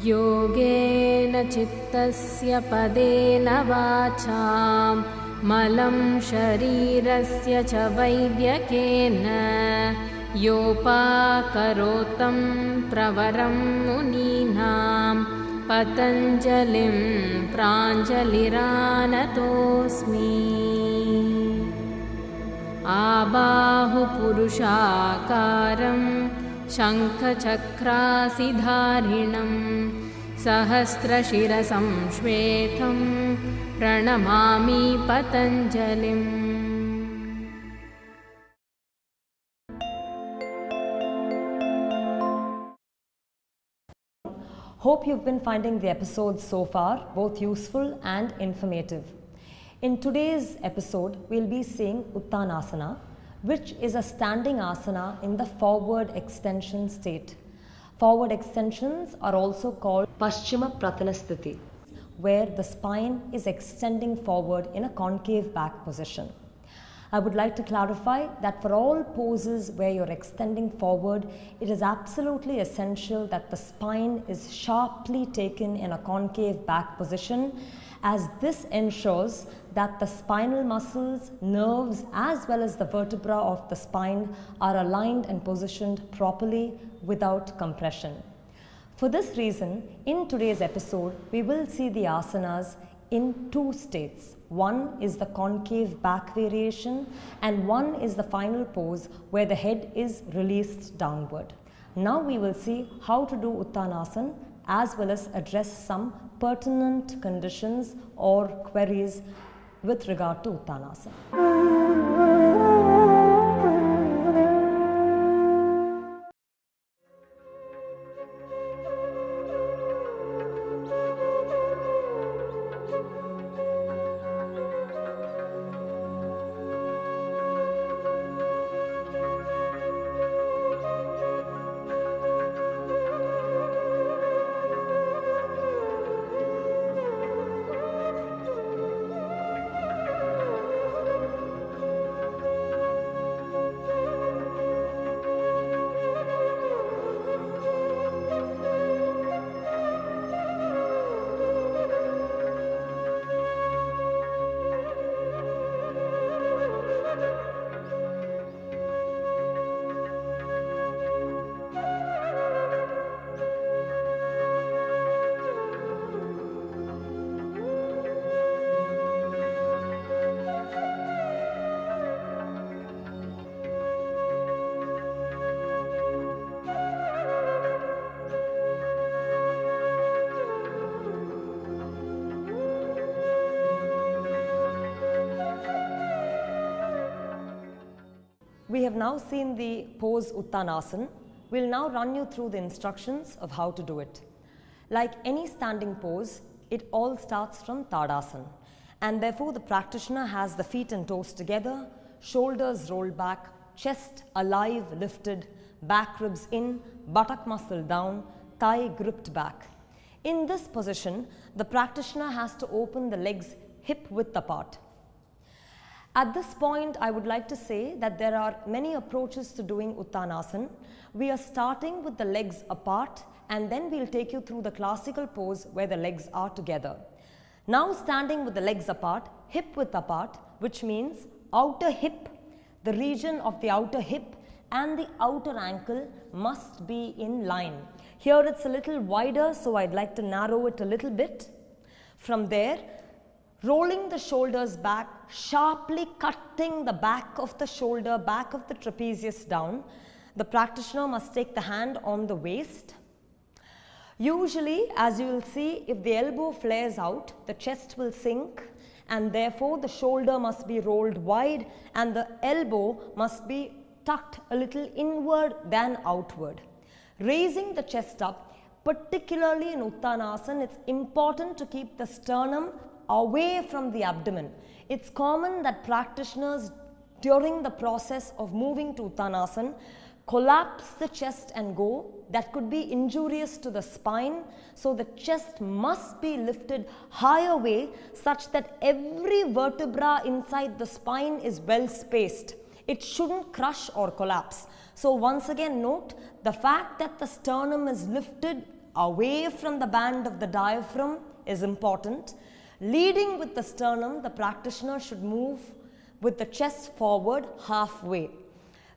योगेन चित्तस्य पदेन वाचां मलं शरीरस्य च वैद्यकेन योपाकरोतं प्रवरं मुनीनां पतञ्जलिं प्राञ्जलिरानतोऽस्मि। आबाहुपुरुषाकारं शङ्खचक्रासिधारिणं सहस्रशिरसं श्वेतं प्रणमामि पतञ्जलिम्। Hope you've been finding the episodes so far both useful and informative. In today's episode, we'll be seeing Uttanasana, which is a standing asana in the forward extension state. Forward extensions are also called Paschima Prathanasthiti, where the spine is extending forward in a concave back position. I would like to clarify that for all poses where you're extending forward, it is absolutely essential that the spine is sharply taken in a concave back position, as this ensures that the spinal muscles, nerves, as well as the vertebra of the spine are aligned and positioned properly without compression. For this reason, in today's episode, we will see the asanas in two states. One is the concave back variation and one is the final pose where the head is released downward. Now we will see how to do Uttanasana as well as address some pertinent conditions or queries with regard to Uttanasana. We have now seen the pose Uttanasana. We'll now run you through the instructions of how to do it. Like any standing pose, it all starts from Tadasana, and therefore the practitioner has the feet and toes together, shoulders rolled back, chest alive lifted, back ribs in, buttock muscle down, thigh gripped back. In this position, the practitioner has to open the legs hip width apart. At this point, I would like to say that there are many approaches to doing Uttanasana. We are starting with the legs apart and then we'll take you through the classical pose where the legs are together. Now standing with the legs apart, hip width apart, which means outer hip, the region of the outer hip and the outer ankle must be in line. Here it's a little wider, so I'd like to narrow it a little bit. From there, rolling the shoulders back, sharply cutting the back of the shoulder, back of the trapezius down. The practitioner must take the hand on the waist. Usually, as you will see, if the elbow flares out, the chest will sink and therefore the shoulder must be rolled wide and the elbow must be tucked a little inward than outward. Raising the chest up, particularly in Uttanasana, it's important to keep the sternum away from the abdomen. It's common that practitioners during the process of moving to Uttanasana collapse the chest and go. That could be injurious to the spine. So the chest must be lifted high away such that every vertebra inside the spine is well spaced. It shouldn't crush or collapse. So once again note, the fact that the sternum is lifted away from the band of the diaphragm is important. Leading with the sternum, the practitioner should move with the chest forward halfway.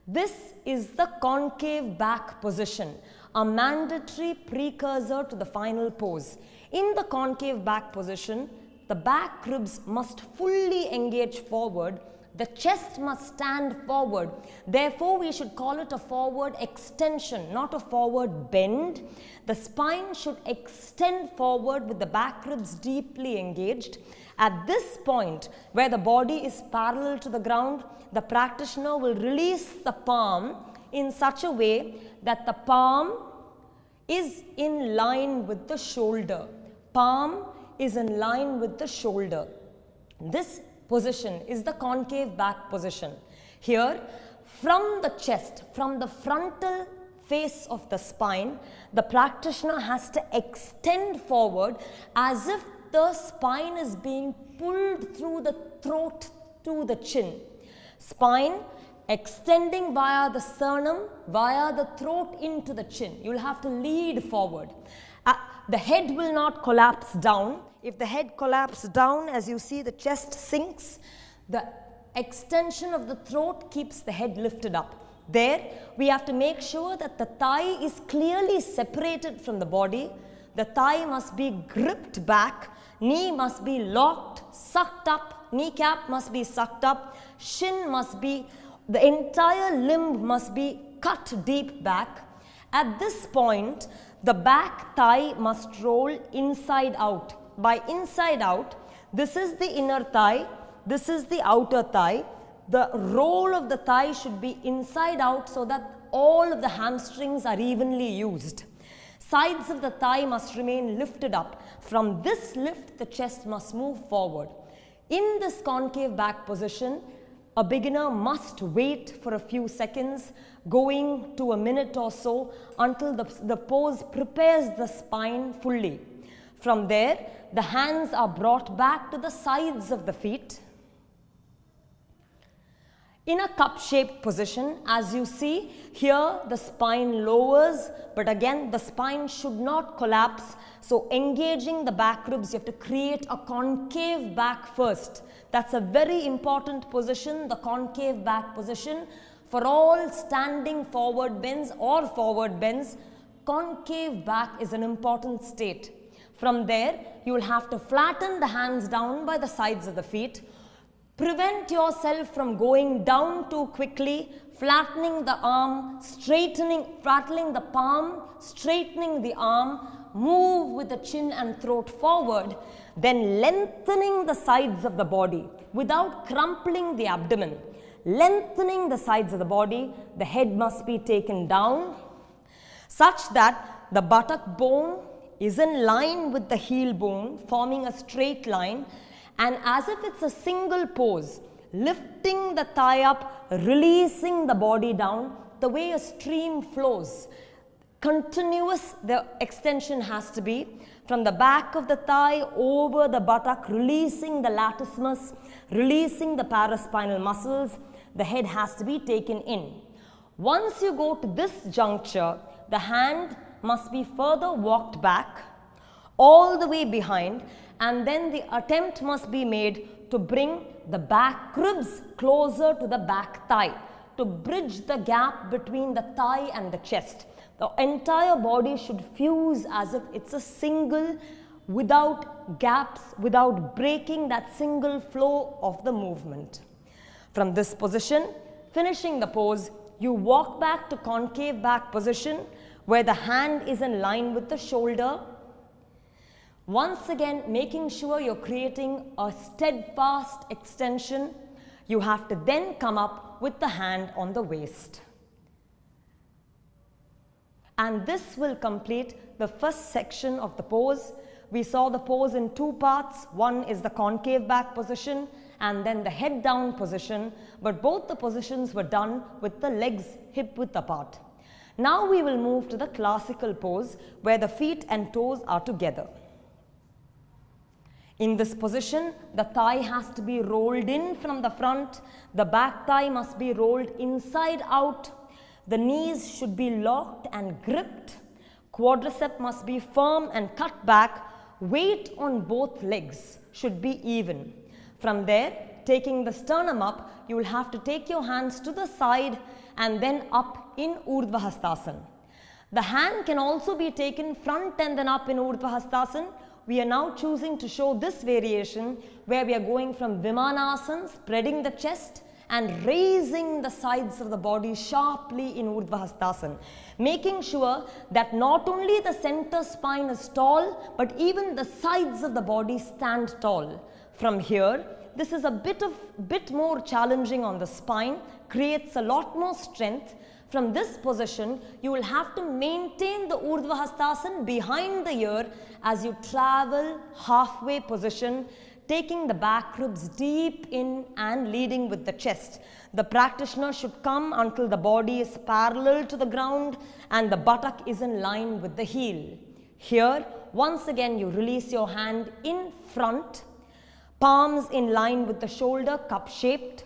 This is the concave back position, a mandatory precursor to the final pose. In the concave back position, the back ribs must fully engage forward. The chest must stand forward. Therefore, we should call it a forward extension, not a forward bend. The spine should extend forward with the back ribs deeply engaged. At this point, where the body is parallel to the ground, the practitioner will release the palm in such a way that the palm is in line with the shoulder. Palm is in line with the shoulder. This position is the concave back position. Here, from the chest, from the frontal face of the spine, the practitioner has to extend forward as if the spine is being pulled through the throat to the chin. Spine extending via the sternum, via the throat into the chin. You will have to lead forward. The head will not collapse down. If the head collapses down, as you see, the chest sinks. The extension of the throat keeps the head lifted up. There, we have to make sure that the thigh is clearly separated from the body. The thigh must be gripped back. Knee must be locked, sucked up. Kneecap must be sucked up. Shin must be, the entire limb must be cut deep back. At this point, the back thigh must roll inside out. By inside out, this is the inner thigh, this is the outer thigh. The roll of the thigh should be inside out so that all of the hamstrings are evenly used. Sides of the thigh must remain lifted up. From this lift, the chest must move forward. In this concave back position, a beginner must wait for a few seconds, going to a minute or so, until the pose prepares the spine fully. From there, the hands are brought back to the sides of the feet. In a cup-shaped position, as you see, here the spine lowers, but again the spine should not collapse. So engaging the back ribs, you have to create a concave back first. That's a very important position, the concave back position. For all standing forward bends or forward bends, concave back is an important state. From there, you will have to flatten the hands down by the sides of the feet. Prevent yourself from going down too quickly, flattening the arm, flattening the palm, straightening the arm. Move with the chin and throat forward, then lengthening the sides of the body without crumpling the abdomen. Lengthening the sides of the body, the head must be taken down such that the buttock bone is in line with the heel bone, forming a straight line, and as if it's a single pose, lifting the thigh up, releasing the body down, the way a stream flows. Continuous the extension has to be from the back of the thigh over the buttock, releasing the latissimus, releasing the paraspinal muscles. The head has to be taken in. Once you go to this juncture, the hand must be further walked back all the way behind, and then the attempt must be made to bring the back ribs closer to the back thigh, to bridge the gap between the thigh and the chest. The entire body should fuse as if it's a single, without gaps, without breaking that single flow of the movement. From this position, finishing the pose, you walk back to concave back position where the hand is in line with the shoulder. Once again, making sure you're creating a steadfast extension. You have to then come up with the hand on the waist. And this will complete the first section of the pose. We saw the pose in two parts. One is the concave back position, and then the head down position, but both the positions were done with the legs hip width apart. Now we will move to the classical pose where the feet and toes are together. In this position, the thigh has to be rolled in from the front, the back thigh must be rolled inside out, the knees should be locked and gripped, quadricep must be firm and cut back, weight on both legs should be even. From there, taking the sternum up, you will have to take your hands to the side and then up in Urdhva Hastasana. The hand can also be taken front and then up in Urdhva Hastasana. We are now choosing to show this variation where we are going from Vimanasana, spreading the chest and raising the sides of the body sharply in Urdhva Hastasana, making sure that not only the center spine is tall, but even the sides of the body stand tall. From here, this is a bit more challenging on the spine, creates a lot more strength. From this position, you will have to maintain the Urdhva Hastasana behind the ear as you travel halfway position, taking the back ribs deep in and leading with the chest. The practitioner should come until the body is parallel to the ground and the buttock is in line with the heel. Here, once again, you release your hand in front, palms in line with the shoulder, cup shaped.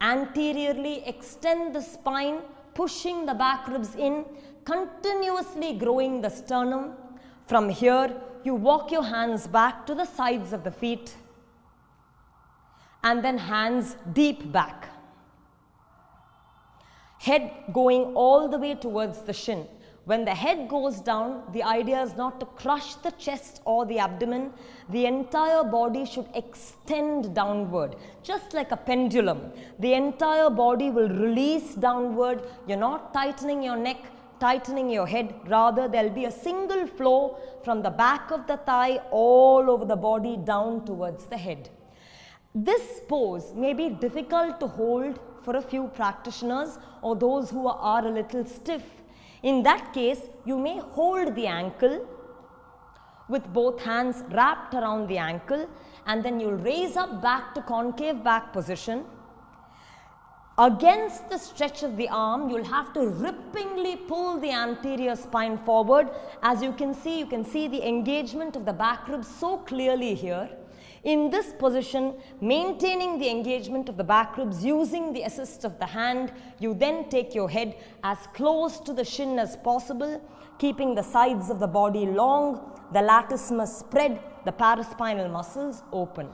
Anteriorly extend the spine, pushing the back ribs in, continuously growing the sternum. From here, you walk your hands back to the sides of the feet and then hands deep back. Head going all the way towards the shin. When the head goes down, the idea is not to crush the chest or the abdomen. The entire body should extend downward, just like a pendulum. The entire body will release downward. You're not tightening your neck, tightening your head. Rather, there'll be a single flow from the back of the thigh all over the body down towards the head. This pose may be difficult to hold for a few practitioners or those who are a little stiff. In that case, you may hold the ankle with both hands wrapped around the ankle, and then you'll raise up back to concave back position. Against the stretch of the arm, you'll have to rippingly pull the anterior spine forward. As you can see the engagement of the back ribs so clearly here. In this position, maintaining the engagement of the back ribs using the assist of the hand, you then take your head as close to the shin as possible, keeping the sides of the body long, the latissimus spread, the paraspinal muscles open.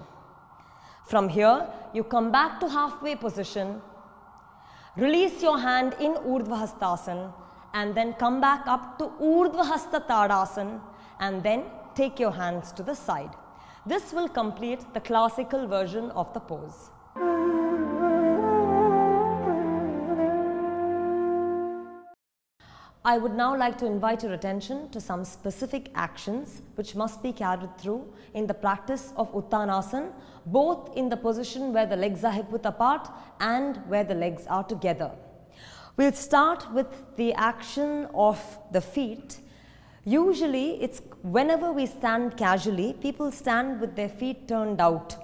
From here, you come back to halfway position, release your hand in Urdhva Hastasana and then come back up to Urdhva Hasta Tadasana and then take your hands to the side. This will complete the classical version of the pose. I would now like to invite your attention to some specific actions which must be carried through in the practice of Uttanasana, both in the position where the legs are hip width apart and where the legs are together. We'll start with the action of the feet. Usually, it's whenever we stand casually, people stand with their feet turned out.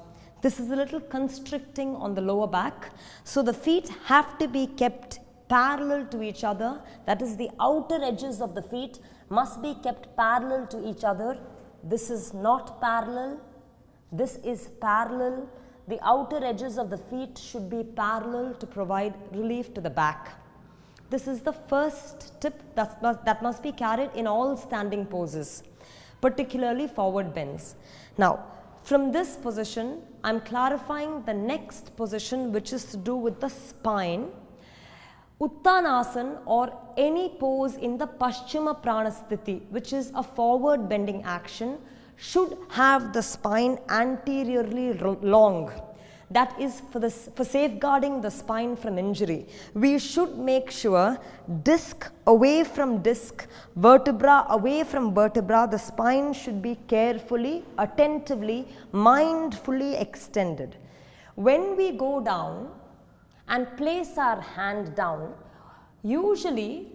This is a little constricting on the lower back. So the feet have to be kept parallel to each other. That is, the outer edges of the feet must be kept parallel to each other. This is not parallel. This is parallel. The outer edges of the feet should be parallel to provide relief to the back. This is the first tip that must be carried in all standing poses, particularly forward bends. Now, from this position, I'm clarifying the next position, which is to do with the spine. Uttanasana, or any pose in the Paschima Pranasthiti, which is a forward bending action, should have the spine anteriorly long. That is for safeguarding the spine from injury. We should make sure disc away from disc, vertebra away from vertebra, the spine should be carefully, attentively, mindfully extended. When we go down and place our hand down, usually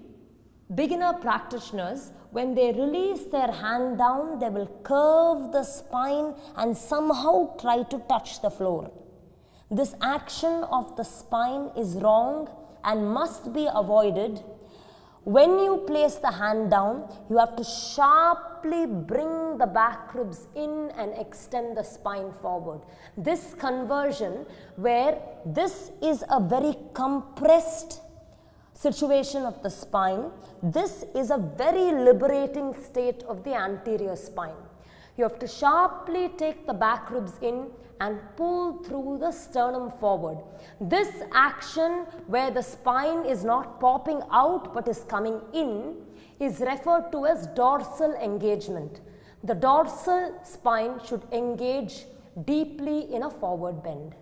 beginner practitioners, when they release their hand down, they will curve the spine and somehow try to touch the floor. This action of the spine is wrong and must be avoided. When you place the hand down, you have to sharply bring the back ribs in and extend the spine forward. This conversion, where this is a very compressed situation of the spine, this is a very liberating state of the anterior spine. You have to sharply take the back ribs in and pull through the sternum forward. This action, where the spine is not popping out but is coming in, is referred to as dorsal engagement. The dorsal spine should engage deeply in a forward bend.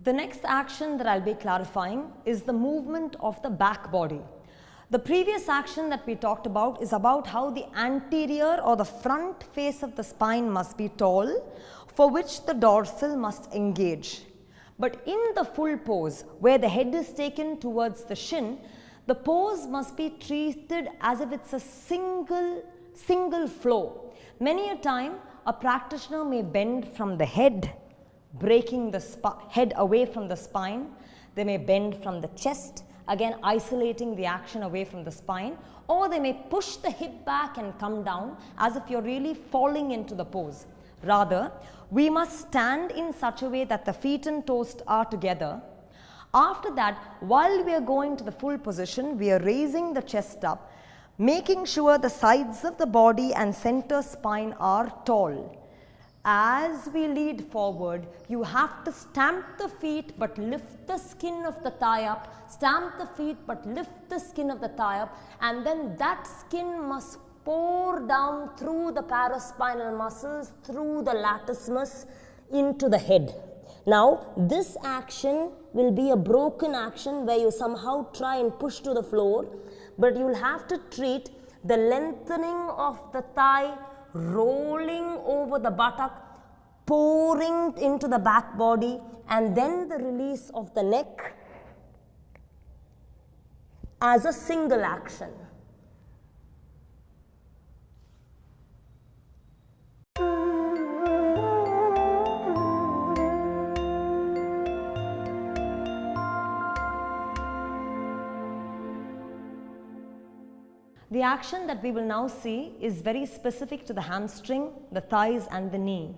The next action that I'll be clarifying is the movement of the back body. The previous action that we talked about is about how the anterior or the front face of the spine must be tall, for which the dorsal must engage. But in the full pose, where the head is taken towards the shin, the pose must be treated as if it's a single flow. Many a time, a practitioner may bend from the head, breaking the head away from the spine. They may bend from the chest, again isolating the action away from the spine, or they may push the hip back and come down as if you're really falling into the pose. Rather, we must stand in such a way that the feet and toes are together. After that, while we are going to the full position, we are raising the chest up, making sure the sides of the body and center spine are tall. As we lead forward, you have to stamp the feet but lift the skin of the thigh up, stamp the feet but lift the skin of the thigh up, and then that skin must pour down through the paraspinal muscles, through the latissimus into the head. Now, this action will be a broken action where you somehow try and push to the floor, but you will have to treat the lengthening of the thigh, rolling over the buttock, pouring into the back body, and then the release of the neck as a single action. The action that we will now see is very specific to the hamstring, the thighs and the knee.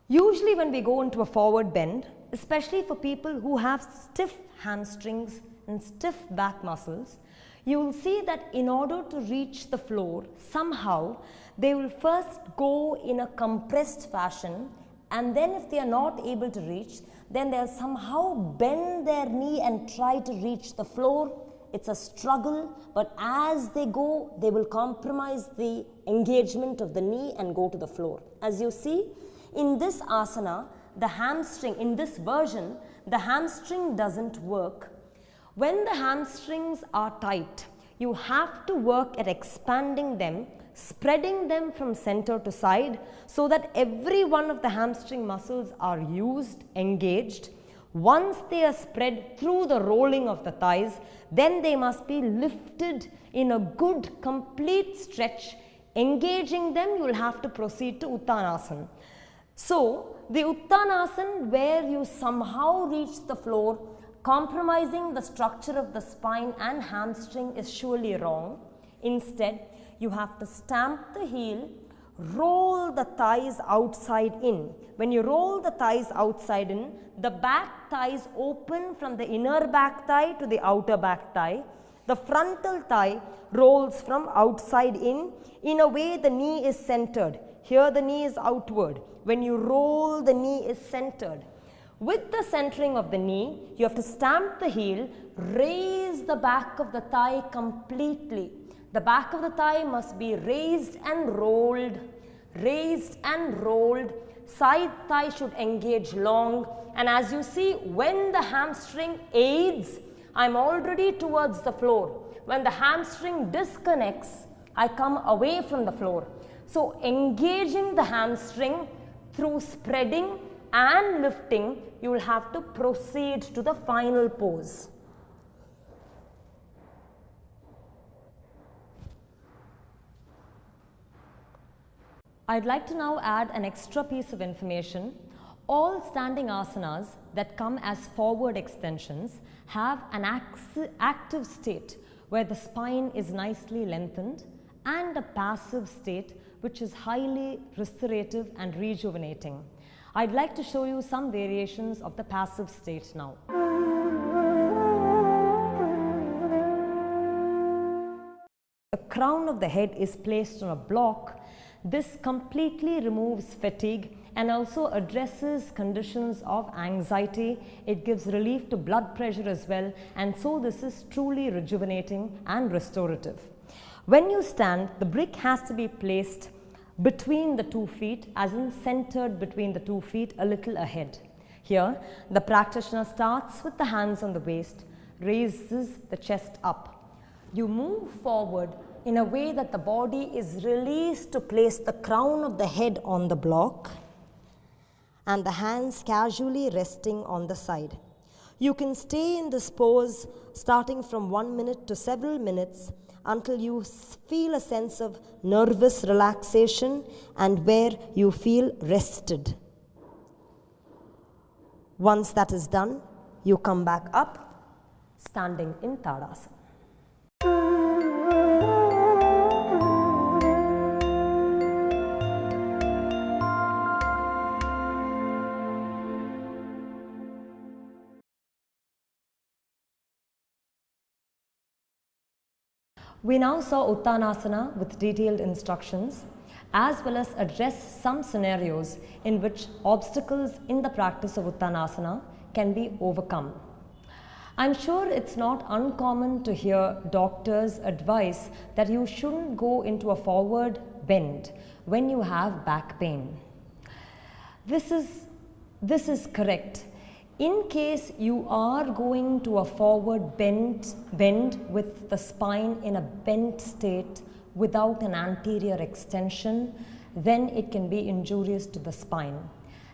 Usually when we go into a forward bend, especially for people who have stiff hamstrings and stiff back muscles, you will see that in order to reach the floor, somehow they will first go in a compressed fashion, and then if they are not able to reach, then they'll somehow bend their knee and try to reach the floor. It's a struggle, but as they go, they will compromise the engagement of the knee and go to the floor. As you see, in this asana, the hamstring, in this version, the hamstring doesn't work. When the hamstrings are tight, you have to work at expanding them, spreading them from center to side so that every one of the hamstring muscles are used, engaged. Once they are spread through the rolling of the thighs, then they must be lifted in a good complete stretch. Engaging them, you will have to proceed to Uttanasana. So, the Uttanasana where you somehow reach the floor, compromising the structure of the spine and hamstring is surely wrong. Instead, you have to stamp the heel, roll the thighs outside in. When you roll the thighs outside in, the back thighs open from the inner back thigh to the outer back thigh. The frontal thigh rolls from outside in a way the knee is centered. Here the knee is outward. When you roll, the knee is centered. With the centering of the knee, you have to stamp the heel, raise the back of the thigh completely. The back of the thigh must be raised and rolled, raised and rolled. Side thigh should engage long, and as you see, when the hamstring aids, I'm already towards the floor. When the hamstring disconnects, I come away from the floor. So engaging the hamstring through spreading and lifting, you will have to proceed to the final pose. I'd like to now add an extra piece of information. All standing asanas that come as forward extensions have an active state where the spine is nicely lengthened and a passive state which is highly restorative and rejuvenating. I'd like to show you some variations of the passive state now. The crown of the head is placed on a block. This completely removes fatigue and also addresses conditions of anxiety. It gives relief to blood pressure as well, and so this is truly rejuvenating and restorative. When you stand, the brick has to be placed between the 2 feet, as in centered between the 2 feet, a little ahead. Here, the practitioner starts with the hands on the waist, raises the chest up. You move forward in a way that the body is released to place the crown of the head on the block and the hands casually resting on the side. You can stay in this pose starting from 1 minute to several minutes until you feel a sense of nervous relaxation and where you feel rested. Once that is done, you come back up, standing in Tadasana. We now saw Uttanasana with detailed instructions, as well as address some scenarios in which obstacles in the practice of Uttanasana can be overcome. I'm sure it's not uncommon to hear doctors advise that you shouldn't go into a forward bend when you have back pain. This is correct. In case you are going to a forward bend with the spine in a bent state without an anterior extension, then it can be injurious to the spine.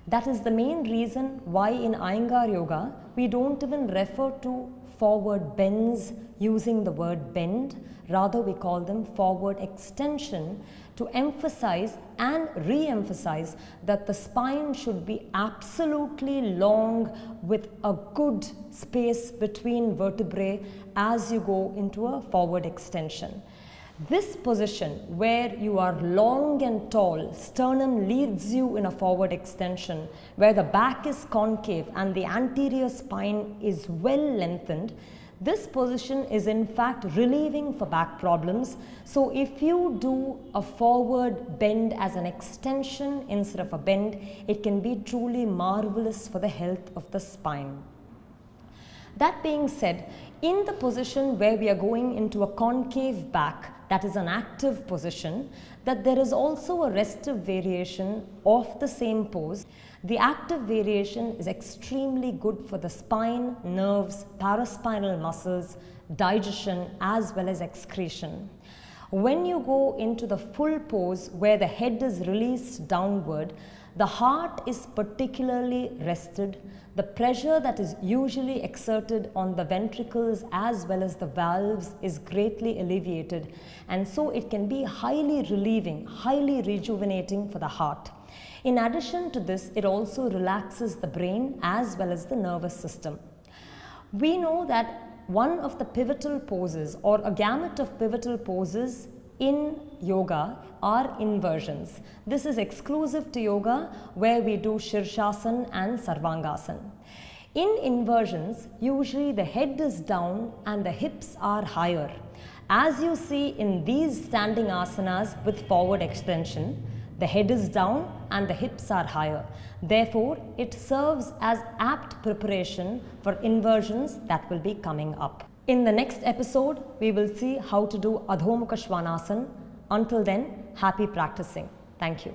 That is the main reason why in Iyengar Yoga we don't even refer to forward bends using the word bend, rather we call them forward extension to emphasize and re-emphasize that the spine should be absolutely long with a good space between vertebrae as you go into a forward extension. This position where you are long and tall, sternum leads you in a forward extension, where the back is concave and the anterior spine is well lengthened, this position is in fact relieving for back problems. So if you do a forward bend as an extension instead of a bend, it can be truly marvelous for the health of the spine. That being said, in the position where we are going into a concave back, that is an active position, that there is also a restive variation of the same pose. The active variation is extremely good for the spine, nerves, paraspinal muscles, digestion as well as excretion. When you go into the full pose where the head is released downward, the heart is particularly rested. The pressure that is usually exerted on the ventricles as well as the valves is greatly alleviated, and so it can be highly relieving, highly rejuvenating for the heart. In addition to this, it also relaxes the brain as well as the nervous system. We know that one of the pivotal poses or a gamut of pivotal poses in yoga are inversions. This is exclusive to yoga where we do Shirshasana and Sarvangasana. In inversions, usually the head is down and the hips are higher. As you see in these standing asanas with forward extension, the head is down and the hips are higher. Therefore, it serves as apt preparation for inversions that will be coming up. In the next episode, we will see how to do Adho Mukha Svanasana. Until then, happy practicing. Thank you.